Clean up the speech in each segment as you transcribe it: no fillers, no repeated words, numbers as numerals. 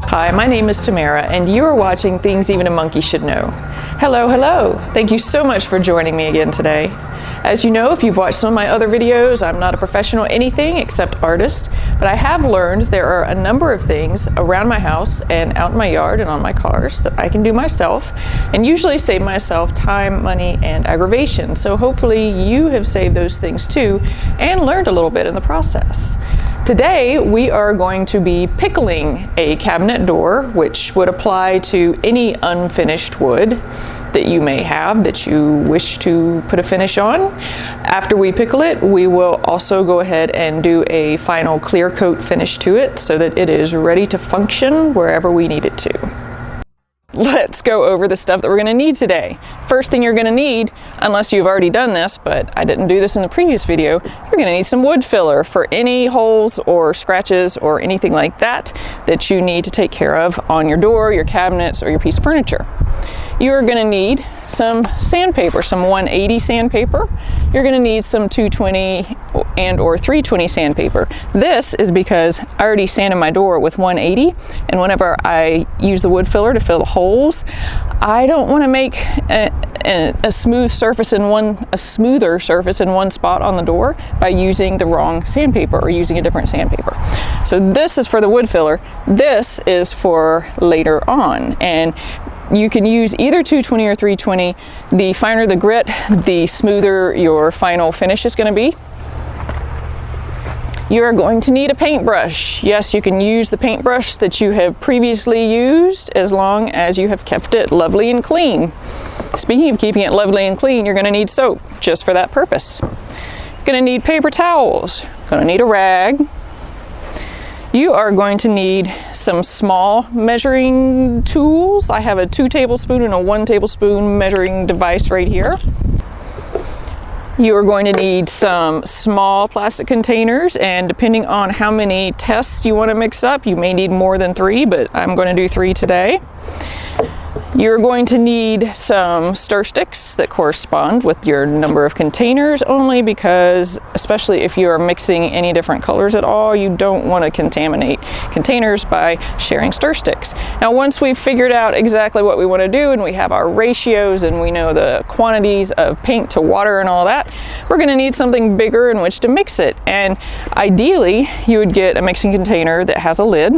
Hi, my name is Tamara, and you are watching Things Even a Monkey Should Know. Hello, hello! Thank you so much for joining me again today. As you know, if you've watched some of my other videos, I'm not a professional anything except artist, but I have learned there are a number of things around my house and out in my yard and on my cars that I can do myself, and usually save myself time, money, and aggravation. So hopefully you have saved those things too, and learned a little bit in the process. Today we are going to be pickling a cabinet door, which would apply to any unfinished wood that you may have that you wish to put a finish on. After we pickle it, we will also go ahead and do a final clear coat finish to it so that it is ready to function wherever we need it to. Let's go over the stuff that we're going to need today. First thing you're going to need, unless you've already done this, but I didn't do this in the previous video, you're going to need some wood filler for any holes or scratches or anything like that that you need to take care of on your door, your cabinets, or your piece of furniture. You're going to need some sandpaper, some 180 sandpaper. You're going to need some 220 and or 320 sandpaper. This is because I already sanded my door with 180, and whenever I use the wood filler to fill the holes, I don't want to make a smoother surface in one spot on the door by using the wrong sandpaper or using a different sandpaper. So this is for the wood filler. This is for later on, and you can use either 220 or 320. The finer the grit, the smoother your final finish is going to be. You're going to need a paintbrush. Yes, you can use the paintbrush that you have previously used as long as you have kept it lovely and clean. Speaking of keeping it lovely and clean, you're going to need soap just for that purpose. You're going to need paper towels. You're going to need a rag. You are going to need some small measuring tools. I have a 2 tablespoon and a 1 tablespoon measuring device right here. You are going to need some small plastic containers, and depending on how many tests you want to mix up, you may need more than 3, but I'm going to do 3 today. You're going to need some stir sticks that correspond with your number of containers, only because, especially if you are mixing any different colors at all, you don't want to contaminate containers by sharing stir sticks. Now, once we've figured out exactly what we want to do and we have our ratios and we know the quantities of paint to water and all that, we're going to need something bigger in which to mix it. And ideally, you would get a mixing container that has a lid.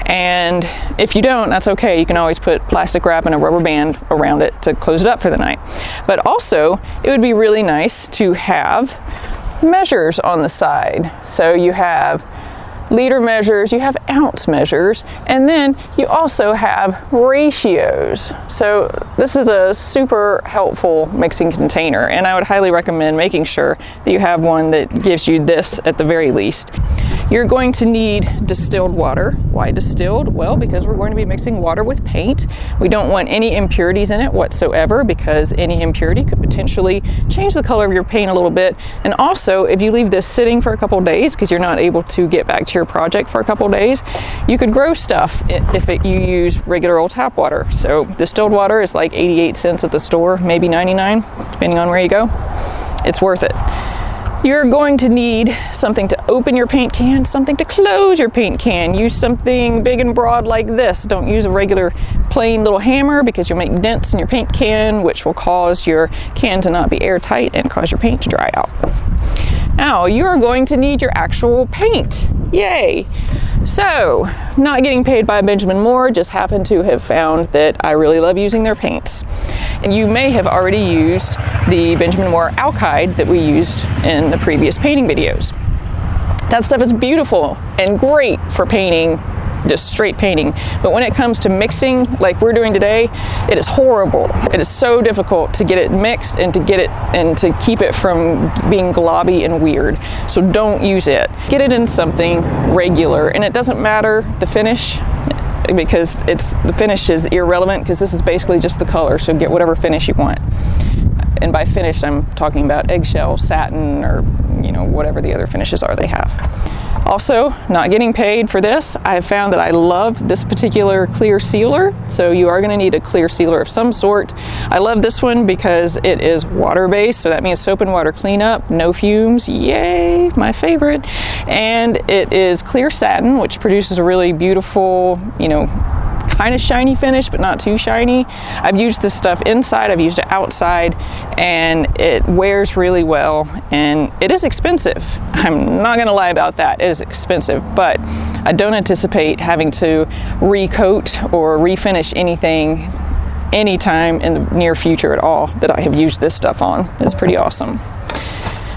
And if you don't, that's okay. You can always put plastic wrap and a rubber band around it to close it up for the night. But also, it would be really nice to have measures on the side. So you have liter measures, you have ounce measures, and then you also have ratios. So this is a super helpful mixing container, and I would highly recommend making sure that you have one that gives you this at the very least. You're going to need distilled water. Why distilled? Well, because we're going to be mixing water with paint. We don't want any impurities in it whatsoever, because any impurity could potentially change the color of your paint a little bit. And also, if you leave this sitting for a couple days because you're not able to get back to your project for a couple days, you could grow stuff if you use regular old tap water. So distilled water is like 88 cents at the store, maybe 99, depending on where you go. It's worth it. You're going to need something to open your paint can, something to close your paint can. Use something big and broad like this. Don't use a regular plain little hammer, because you'll make dents in your paint can, which will cause your can to not be airtight and cause your paint to dry out. Now, you're going to need your actual paint. Yay! So, not getting paid by Benjamin Moore, just happened to have found that I really love using their paints. And you may have already used the Benjamin Moore Alkyd that we used in the previous painting videos. That stuff is beautiful and great for painting, just straight painting. But when it comes to mixing, like we're doing today, it is horrible. It is so difficult to get it mixed and to get it and to keep it from being globby and weird. So don't use it. Get it in something regular, and it doesn't matter the finish, because the finish is irrelevant, because this is basically just the color. So get whatever finish you want. And by finish, I'm talking about eggshell, satin, or whatever the other finishes are they have. Also, not getting paid for this, I have found that I love this particular clear sealer, so you are going to need a clear sealer of some sort. I love this one because it is water-based, so that means soap and water cleanup, no fumes, yay, my favorite. And it is clear satin, which produces a really beautiful, you know, kind of shiny finish, but not too shiny. I've used this stuff inside, I've used it outside, and it wears really well, and it is expensive. I'm not gonna lie about that, it is expensive, but I don't anticipate having to recoat or refinish anything anytime in the near future at all that I have used this stuff on. It's pretty awesome.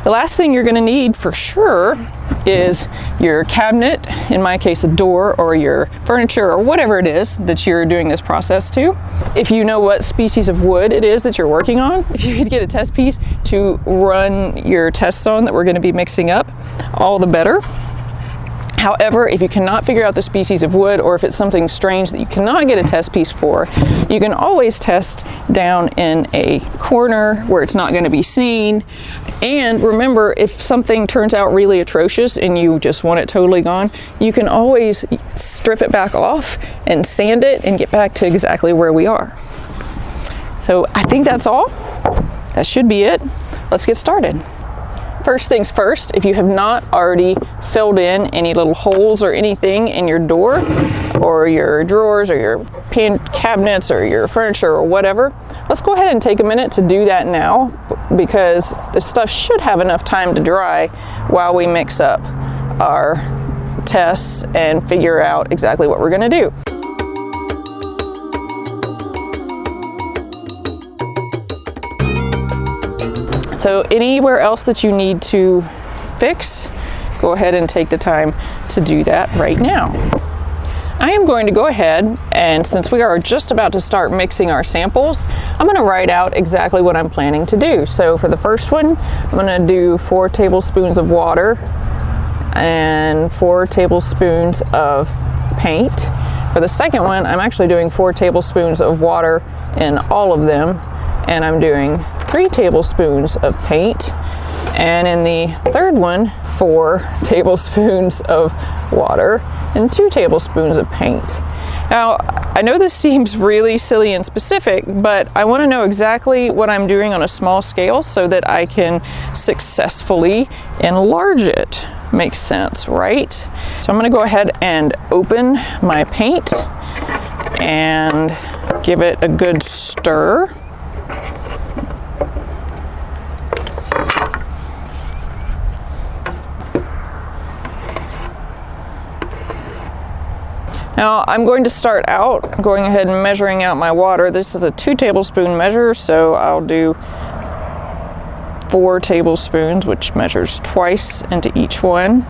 The last thing you're gonna need for sure is your cabinet, in my case a door, or your furniture, or whatever it is that you're doing this process to. If you know what species of wood it is that you're working on, if you could get a test piece to run your tests on that we're going to be mixing up, all the better. However, if you cannot figure out the species of wood, or if it's something strange that you cannot get a test piece for, you can always test down in a corner where it's not going to be seen. And remember, if something turns out really atrocious and you just want it totally gone, you can always strip it back off and sand it and get back to exactly where we are. So I think that's all. That should be it. Let's get started. First things first, if you have not already filled in any little holes or anything in your door or your drawers or your cabinets or your furniture or whatever, let's go ahead and take a minute to do that now, because the stuff should have enough time to dry while we mix up our tests and figure out exactly what we're going to do. So anywhere else that you need to fix, go ahead and take the time to do that right now. I am going to go ahead, and since we are just about to start mixing our samples, I'm going to write out exactly what I'm planning to do. So for the first one, I'm going to do 4 tablespoons of water and 4 tablespoons of paint. For the second one, I'm actually doing 4 tablespoons of water in all of them, and I'm doing 3 tablespoons of paint. And in the third one, 4 tablespoons of water and 2 tablespoons of paint. Now, I know this seems really silly and specific, but I want to know exactly what I'm doing on a small scale so that I can successfully enlarge it. Makes sense, right? So I'm going to go ahead and open my paint and give it a good stir. Now I'm going to start out going ahead and measuring out my water. This is a 2 tablespoon measure, so I'll do 4 tablespoons, which measures twice into each one.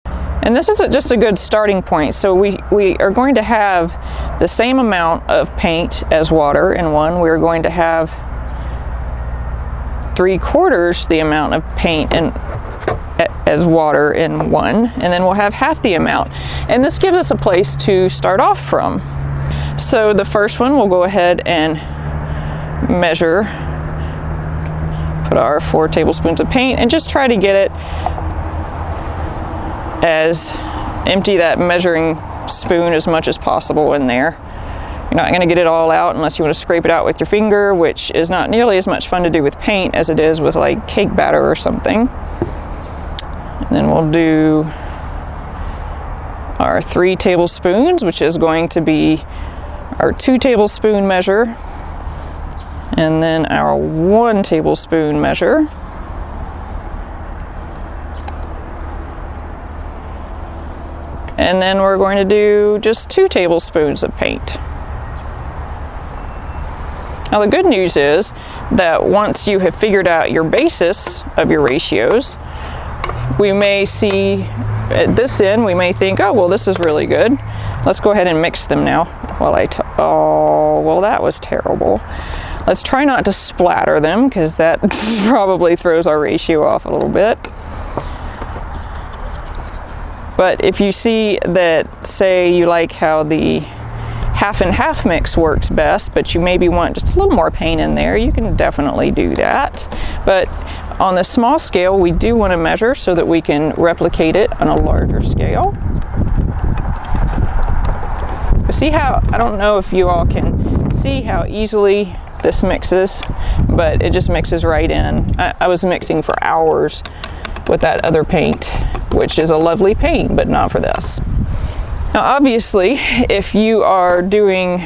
And this is just a good starting point. So we are going to have the same amount of paint as water in one. We're going to have 3/4 the amount of paint as water in one, and then we'll have half the amount. And this gives us a place to start off from. So the first one, we'll go ahead and measure, put our 4 tablespoons of paint, and just try to get it as empty that measuring spoon as much as possible in there. You're not going to get it all out unless you want to scrape it out with your finger, which is not nearly as much fun to do with paint as it is with like cake batter or something. And then we'll do our 3 tablespoons, which is going to be our 2 tablespoon measure, and then our 1 tablespoon measure. And then we're going to do just 2 tablespoons of paint. Now the good news is that once you have figured out your basis of your ratios, we may see at this end, we may think, oh, well, this is really good. Let's go ahead and mix them now. Oh, well, that was terrible. Let's try not to splatter them, because that probably throws our ratio off a little bit. But if you see that, say you like how the half and half mix works best, but you maybe want just a little more paint in there, you can definitely do that. But on the small scale, we do want to measure so that we can replicate it on a larger scale. But see how, I don't know if you all can see how easily this mixes, but it just mixes right in. I was mixing for hours with that other paint, which is a lovely paint, but not for this. Now obviously, if you are doing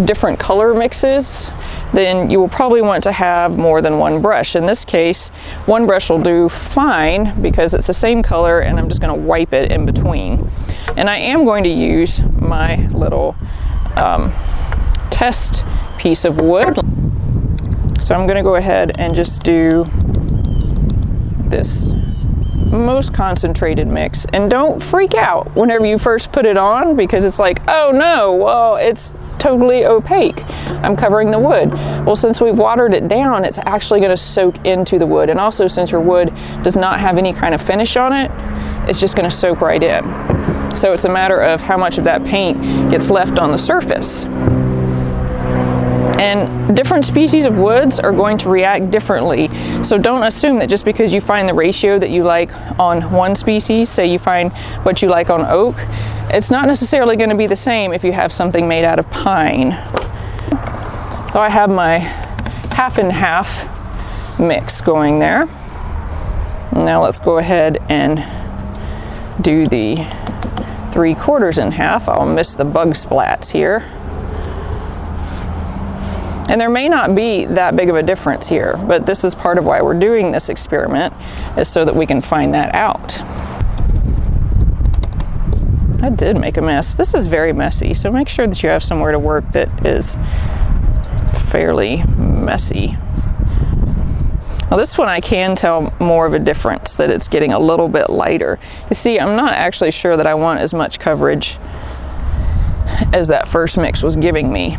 different color mixes, then you will probably want to have more than one brush. In this case, one brush will do fine because it's the same color, and I'm just going to wipe it in between. And I am going to use my little test piece of wood. So I'm going to go ahead and just do this most concentrated mix, and don't freak out whenever you first put it on, because it's like, oh no, well, it's totally opaque. I'm covering the wood. Well, since we've watered it down, it's actually going to soak into the wood, and also since your wood does not have any kind of finish on it, it's just going to soak right in. So it's a matter of how much of that paint gets left on the surface. And different species of woods are going to react differently. So don't assume that just because you find the ratio that you like on one species, say you find what you like on oak, it's not necessarily going to be the same if you have something made out of pine. So I have my half and half mix going there. Now let's go ahead and do the 3/4 in half. I'll miss the bug splats here. And there may not be that big of a difference here, but this is part of why we're doing this experiment, is so that we can find that out. I did make a mess. This is very messy, so make sure that you have somewhere to work that is fairly messy. Well, this one I can tell more of a difference, that it's getting a little bit lighter. You see, I'm not actually sure that I want as much coverage as that first mix was giving me.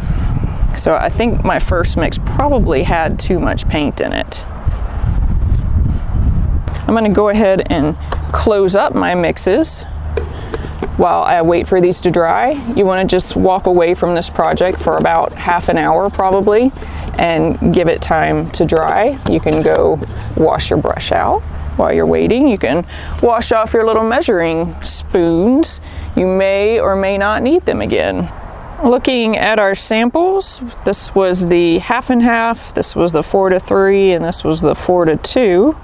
So I think my first mix probably had too much paint in it. I'm going to go ahead and close up my mixes while I wait for these to dry. You want to just walk away from this project for about half an hour probably and give it time to dry. You can go wash your brush out while you're waiting. You can wash off your little measuring spoons. You may or may not need them again. Looking at our samples, this was the half and half, this was the 4:3, and this was the 4:2.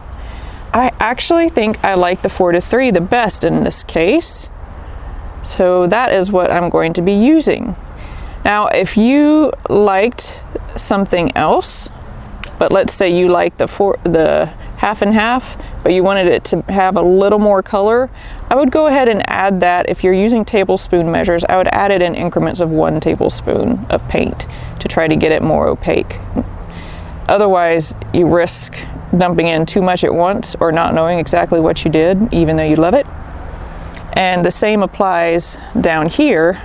I actually think I like the 4:3 the best in this case. So that is what I'm going to be using. Now, if you liked something else, but let's say you liked the half and half, but you wanted it to have a little more color, I would go ahead and add that. If you're using tablespoon measures, I would add it in increments of 1 tablespoon of paint to try to get it more opaque. Otherwise, you risk dumping in too much at once or not knowing exactly what you did, even though you love it. And the same applies down here.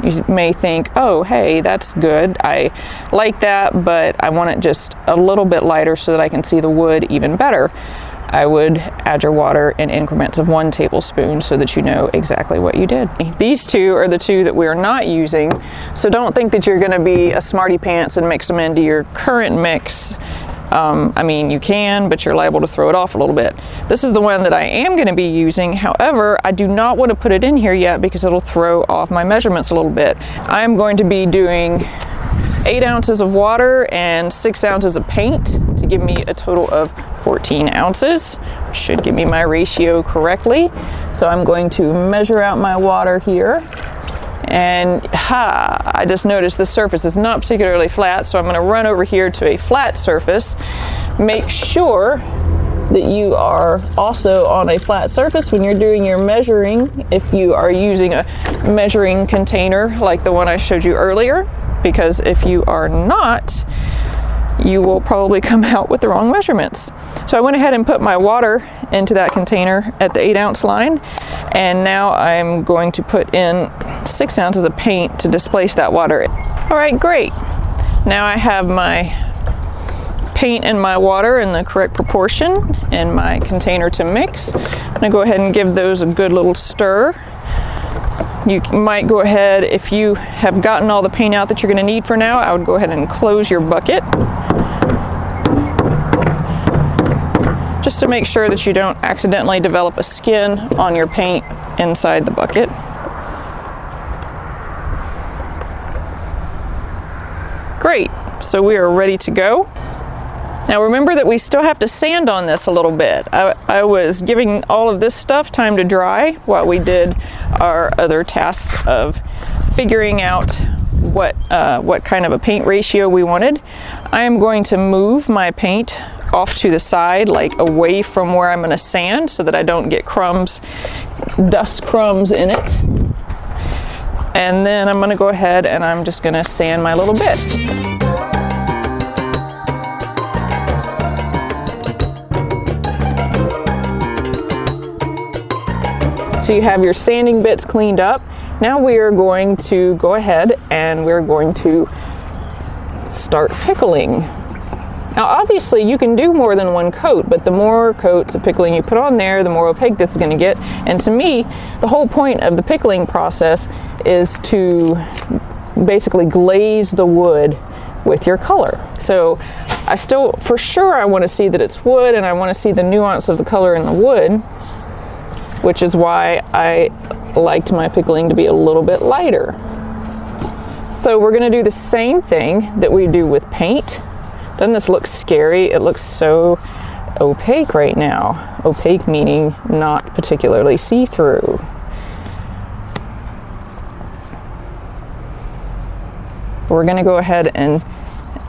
You may think, oh, hey, that's good. I like that, but I want it just a little bit lighter so that I can see the wood even better. I would add your water in increments of 1 tablespoon so that you know exactly what you did. These two are the two that we're not using, so don't think that you're going to be a smarty pants and mix them into your current mix. I mean, you can, but you're liable to throw it off a little bit. This is the one that I am going to be using. However, I do not want to put it in here yet because it'll throw off my measurements a little bit. I'm going to be doing 8 ounces of water and 6 ounces of paint to give me a total of 14 ounces, which should give me my ratio correctly. So I'm going to measure out my water here. And I just noticed the surface is not particularly flat, so I'm going to run over here to a flat surface. Make sure that you are also on a flat surface when you're doing your measuring, if you are using a measuring container like the one I showed you earlier, because if you are not, you will probably come out with the wrong measurements. So I went ahead and put my water into that container at the 8 ounce line, and now I'm going to put in 6 ounces of paint to displace that water. All right, great. Now I have my paint and my water in the correct proportion in my container to mix. I'm gonna go ahead and give those a good little stir. You might go ahead, if you have gotten all the paint out that you're going to need for now, I would go ahead and close your bucket, just to make sure that you don't accidentally develop a skin on your paint inside the bucket. Great, so we are ready to go. Now remember that we still have to sand on this a little bit. I was giving all of this stuff time to dry while we did our other tasks of figuring out what kind of a paint ratio we wanted. I am going to move my paint off to the side, like away from where I'm going to sand, so that I don't get crumbs, dust crumbs in it. And then I'm going to go ahead and I'm just going to sand my little bit. So you have your sanding bits cleaned up. Now we are going to go ahead and we're going to start pickling. Now obviously you can do more than one coat, but the more coats of pickling you put on there, the more opaque this is going to get. And to me, the whole point of the pickling process is to basically glaze the wood with your color. So I still, for sure, I want to see that it's wood, and I want to see the nuance of the color in the wood, which is why I liked my pickling to be a little bit lighter. So we're going to do the same thing that we do with paint. Doesn't this look scary? It looks so opaque right now. Opaque meaning not particularly see-through. We're going to go ahead and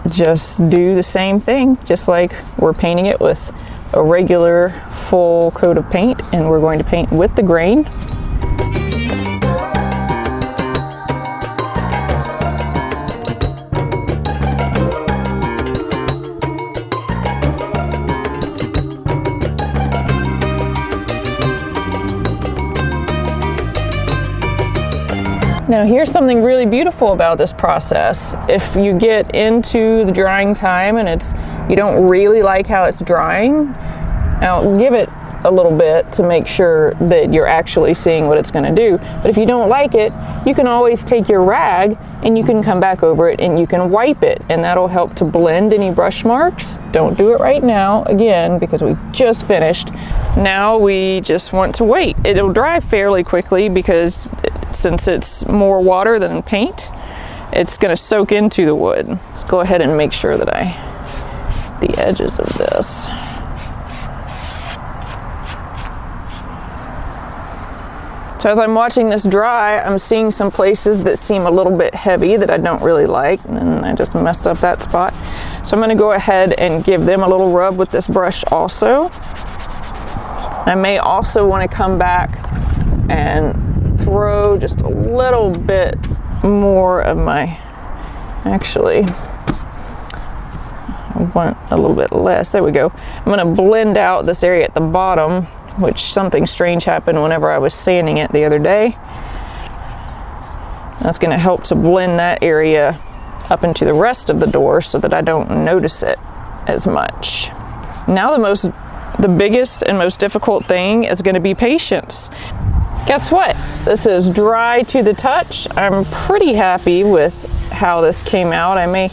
just do the same thing, just like we're painting it with a regular full coat of paint, and we're going to paint with the grain. Now here's something really beautiful about this process. If you get into the drying time and you don't really like how it's drying, now give it a little bit to make sure that you're actually seeing what it's going to do. But if you don't like it, you can always take your rag and you can come back over it and you can wipe it, and that'll help to blend any brush marks. Don't do it right now, again, because we just finished. Now we just want to wait. It'll dry fairly quickly because since it's more water than paint, it's going to soak into the wood. Let's go ahead and make sure that the edges of this. So as I'm watching this dry, I'm seeing some places that seem a little bit heavy that I don't really like, and I just messed up that spot. So I'm going to go ahead and give them a little rub with this brush also. I may also want to come back and throw just a little bit more of my, actually, I want a little bit less. There we go. I'm going to blend out this area at the bottom, which something strange happened whenever I was sanding it the other day. That's going to help to blend that area up into the rest of the door so that I don't notice it as much. Now the biggest and most difficult thing is going to be patience. Guess what? This is dry to the touch. I'm pretty happy with how this came out. I may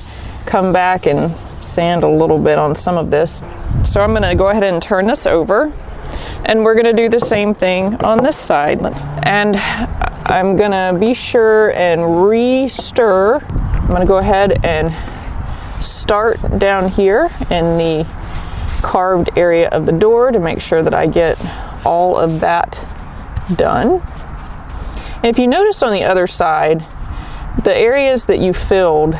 come back and sand a little bit on some of this. So I'm going to go ahead and turn this over. And we're going to do the same thing on this side. And I'm going to be sure and re-stir. I'm going to go ahead and start down here in the carved area of the door to make sure that I get all of that done. And if you noticed on the other side, the areas that you filled,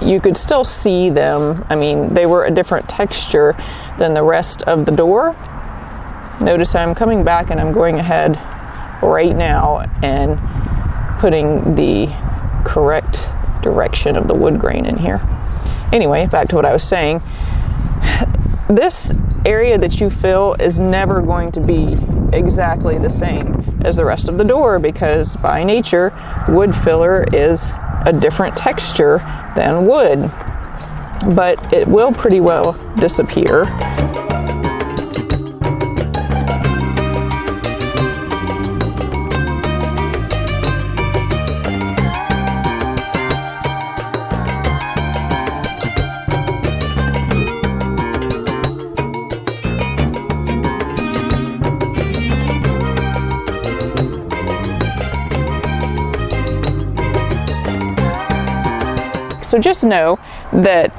you could still see them. I mean, they were a different texture than the rest of the door. Notice I'm coming back and I'm going ahead right now and putting the correct direction of the wood grain in here. Anyway, back to what I was saying. This area that you fill is never going to be exactly the same as the rest of the door, because by nature, wood filler is a different texture than wood, but it will pretty well disappear. So just know that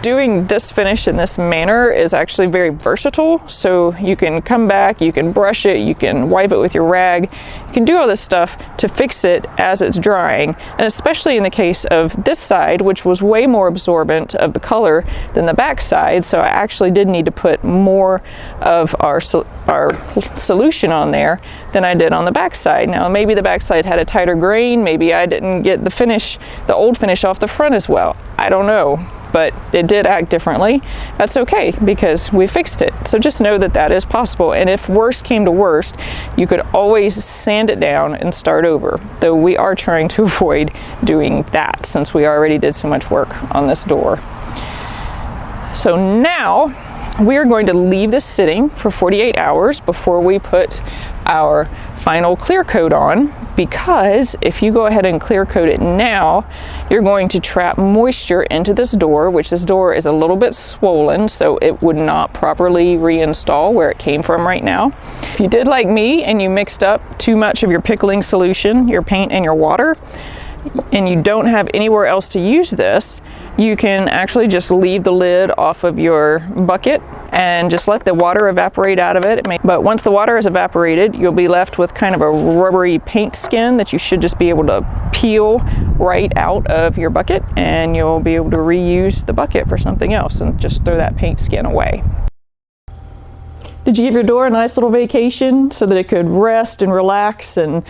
doing this finish in this manner is actually very versatile. So you can come back, you can brush it, you can wipe it with your rag, you can do all this stuff to fix it as it's drying. And especially in the case of this side, which was way more absorbent of the color than the back side, so I actually did need to put more of our solution on there than I did on the back side. Now maybe the back side had a tighter grain, maybe I didn't get the finish, the old finish off the front as well. I don't know. But it did act differently. That's okay because we fixed it. So just know that that is possible. And if worst came to worst, you could always sand it down and start over. Though we are trying to avoid doing that since we already did so much work on this door. So now we are going to leave this sitting for 48 hours before we put our final clear coat on, because if you go ahead and clear coat it now, you're going to trap moisture into this door, which this door is a little bit swollen, so it would not properly reinstall where it came from right now. If you did like me and you mixed up too much of your pickling solution, your paint and your water, and you don't have anywhere else to use this, you can actually just leave the lid off of your bucket and just let the water evaporate out of it. But once the water is evaporated, you'll be left with kind of a rubbery paint skin that you should just be able to peel right out of your bucket, and you'll be able to reuse the bucket for something else and just throw that paint skin away. Did you give your door a nice little vacation so that it could rest and relax and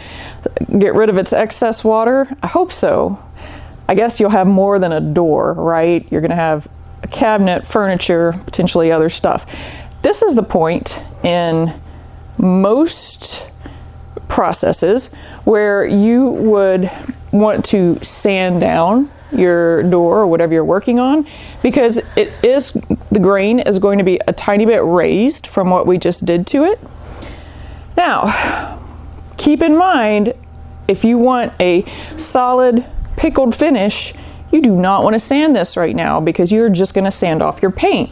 get rid of its excess water? I hope so. I guess you'll have more than a door, right? You're going to have a cabinet, furniture, potentially other stuff. This is the point in most processes where you would want to sand down your door or whatever you're working on, because the grain is going to be a tiny bit raised from what we just did to it. Now, keep in mind, if you want a solid pickled finish, you do not want to sand this right now because you're just going to sand off your paint.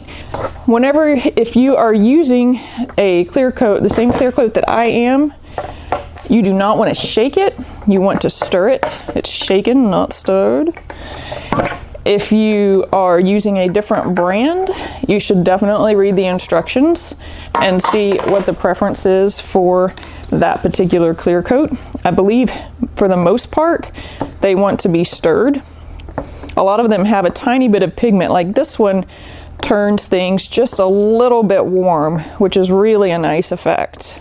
If you are using a clear coat, the same clear coat that I am, you do not want to shake it. You want to stir it. It's shaken, not stirred. If you are using a different brand, you should definitely read the instructions and see what the preference is for that particular clear coat. I believe for the most part, they want to be stirred. A lot of them have a tiny bit of pigment, like this one turns things just a little bit warm, which is really a nice effect.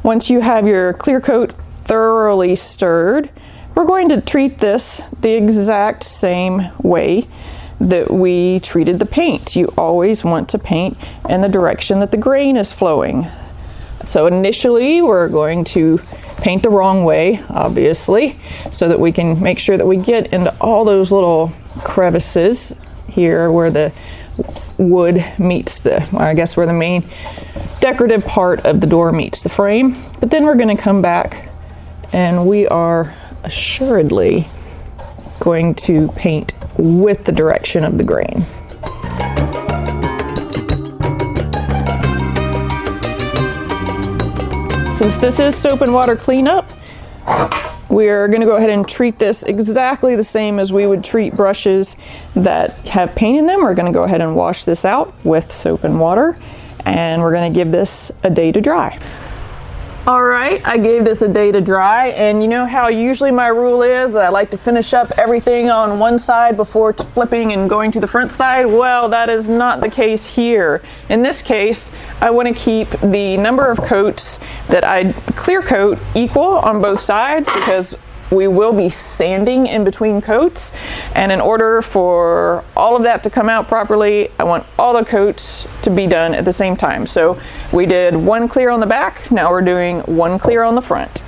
Once you have your clear coat thoroughly stirred, we're going to treat this the exact same way that we treated the paint. You always want to paint in the direction that the grain is flowing. So initially we're going to paint the wrong way, obviously, so that we can make sure that we get into all those little crevices here where the wood meets I guess where the main decorative part of the door meets the frame. But then we're going to come back and we are assuredly going to paint with the direction of the grain. Since this is soap and water cleanup, we're going to go ahead and treat this exactly the same as we would treat brushes that have paint in them. We're going to go ahead and wash this out with soap and water, and we're going to give this a day to dry. All right, I gave this a day to dry, and you know how usually my rule is that I like to finish up everything on one side before flipping and going to the front side? Well, that is not the case here. In this case, I want to keep the number of coats that I clear coat equal on both sides, because we will be sanding in between coats, and in order for all of that to come out properly, I want all the coats to be done at the same time. So we did one clear on the back, now we're doing one clear on the front.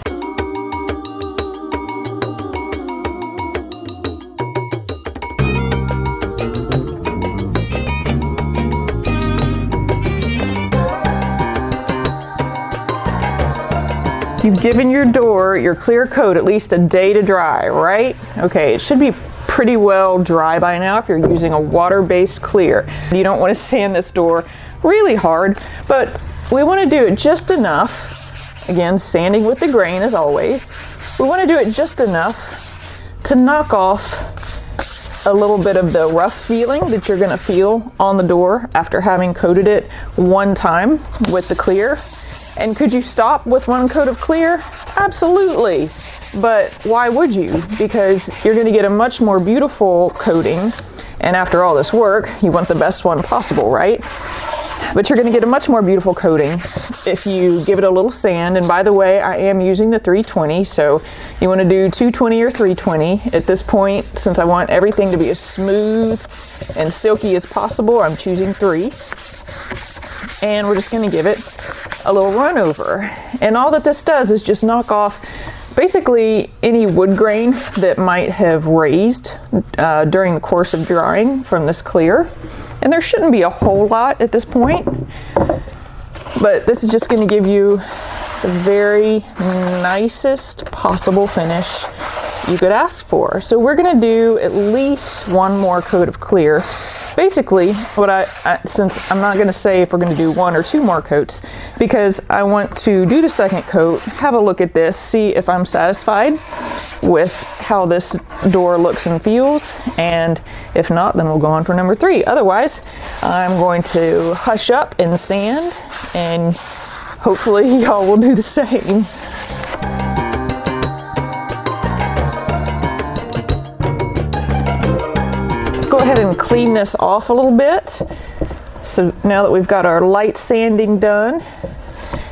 You've given your door, your clear coat, at least a day to dry, right? Okay, it should be pretty well dry by now if you're using a water-based clear. You don't want to sand this door really hard, but we want to do it just enough. Again, sanding with the grain as always. We want to do it just enough to knock off a little bit of the rough feeling that you're gonna feel on the door after having coated it one time with the clear. And could you stop with one coat of clear? Absolutely. But why would you? Because you're gonna get a much more beautiful coating. And after all this work, you want the best one possible, right? But you're gonna get a much more beautiful coating if you give it a little sand. And by the way, I am using the 320, so you wanna do 220 or 320. At this point, since I want everything to be as smooth and silky as possible, I'm choosing 3. And we're just gonna give it a little run over. And all that this does is just knock off basically any wood grain that might have raised during the course of drying from this clear. And there shouldn't be a whole lot at this point, but this is just going to give you the very nicest possible finish you could ask for. So we're going to do at least one more coat of clear. Basically, what since I'm not going to say if we're going to do 1 or 2 more coats, because I want to do the second coat, have a look at this, see if I'm satisfied with how this door looks and feels, and if not, then we'll go on for number 3. Otherwise, I'm going to hush up and sand, and hopefully y'all will do the same. Go ahead and clean this off a little bit. So now that we've got our light sanding done.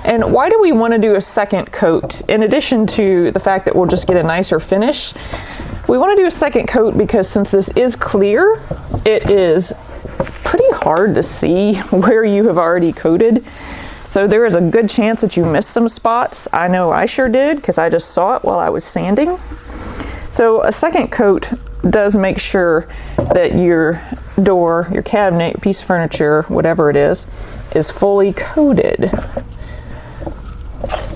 And why do we want to do a second coat? In addition to the fact that we'll just get a nicer finish, we want to do a second coat because since this is clear, it is pretty hard to see where you have already coated. So there is a good chance that you missed some spots. I know I sure did because I just saw it while I was sanding. So a second coat does make sure that your door, your cabinet, your piece of furniture, whatever it is fully coated.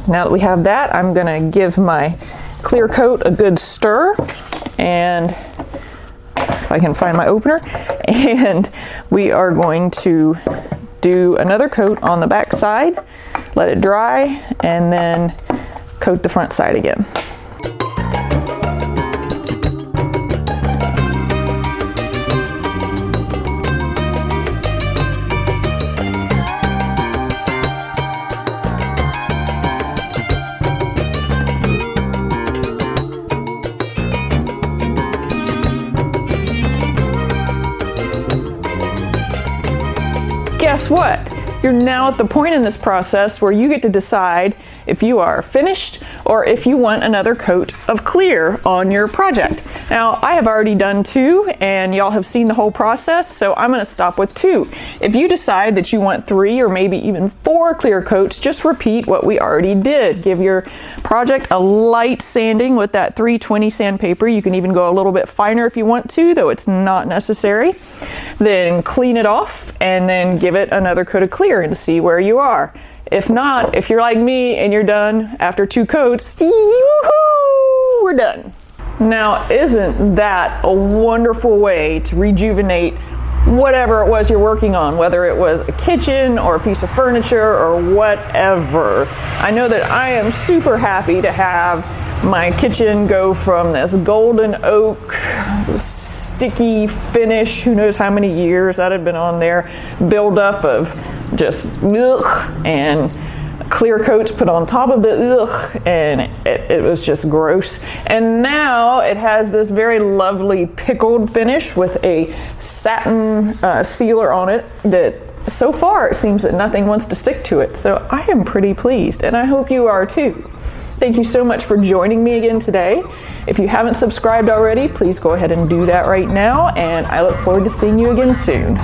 Now that we have that, I'm gonna give my clear coat a good stir, and if I can find my opener, and we are going to do another coat on the back side, let it dry, and then coat the front side again. Guess what? You're now at the point in this process where you get to decide if you are finished or if you want another coat of clear on your project. Now, I have already done 2 and y'all have seen the whole process, so I'm gonna stop with 2. If you decide that you want 3 or maybe even 4 clear coats, just repeat what we already did. Give your project a light sanding with that 320 sandpaper. You can even go a little bit finer if you want to, though it's not necessary. Then clean it off and then give it another coat of clear and see where you are. If not, if you're like me and you're done after 2 coats, yoo-hoo, we're done. Now, isn't that a wonderful way to rejuvenate whatever it was you're working on, whether it was a kitchen or a piece of furniture or whatever? I know that I am super happy to have my kitchen go from this golden oak, sticky finish, who knows how many years that had been on there, build up of just ugh, and clear coats put on top of the ugh, and it was just gross. And now it has this very lovely pickled finish with a satin sealer on it that so far it seems that nothing wants to stick to it. So I am pretty pleased, and I hope you are too. Thank you so much for joining me again today. If you haven't subscribed already, please go ahead and do that right now, and I look forward to seeing you again soon.